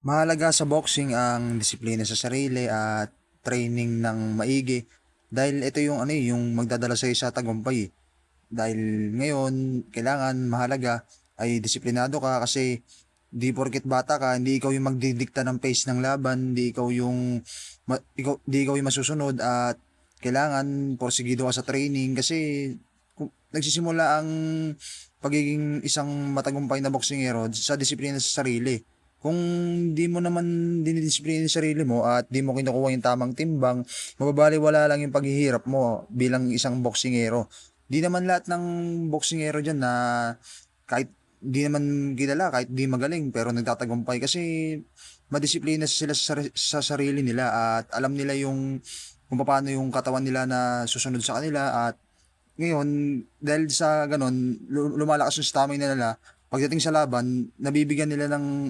Mahalaga sa boxing ang disiplina sa sarili at training ng maigi dahil ito yung yung magdadala sa sa tagumpay. Dahil ngayon kailangan mahalaga ay disiplinado ka kasi di porket bata ka, hindi ikaw yung magdidikta ng pace ng laban, di ikaw yung masusunod at kailangan porsigido ka sa training kasi kung nagsisimula ang pagiging isang matagumpay na boksingero sa disiplina sa sarili. Kung di mo naman dinidisiplina yung sarili mo at di mo kinukuha yung tamang timbang, mababaliwala lang yung paghihirap mo bilang isang boksingero. Di naman lahat ng boksingero dyan na kahit di naman kilala, kahit di magaling, pero nagtatagumpay kasi madisiplina sila sa sarili nila at alam nila yung kung paano yung katawan nila na susunod sa kanila at ngayon, dahil sa gano'n, lumalakas yung stamina nila. Pagdating sa laban, nabibigyan nila ng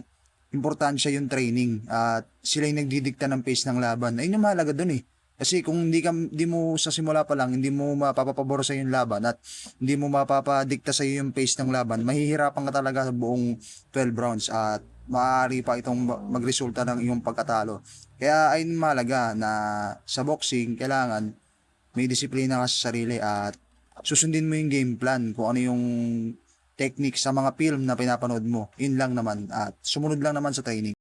importansya yung training at sila yung nagdidikta ng pace ng laban. Ayun yung mahalaga doon eh. Kasi kung hindi mo sa simula pa lang, hindi mo mapapabor sa yung laban at hindi mo mapapadikta sa yung pace ng laban, mahihirapan ka talaga sa buong 12 rounds at maaari pa itong magresulta ng iyong pagkatalo. Kaya ayun mahalaga na sa boxing, kailangan may disiplina ka sa sarili at susundin mo yung game plan kung ano yung technique sa mga film na pinapanood mo. Yun lang naman at sumunod lang naman sa training.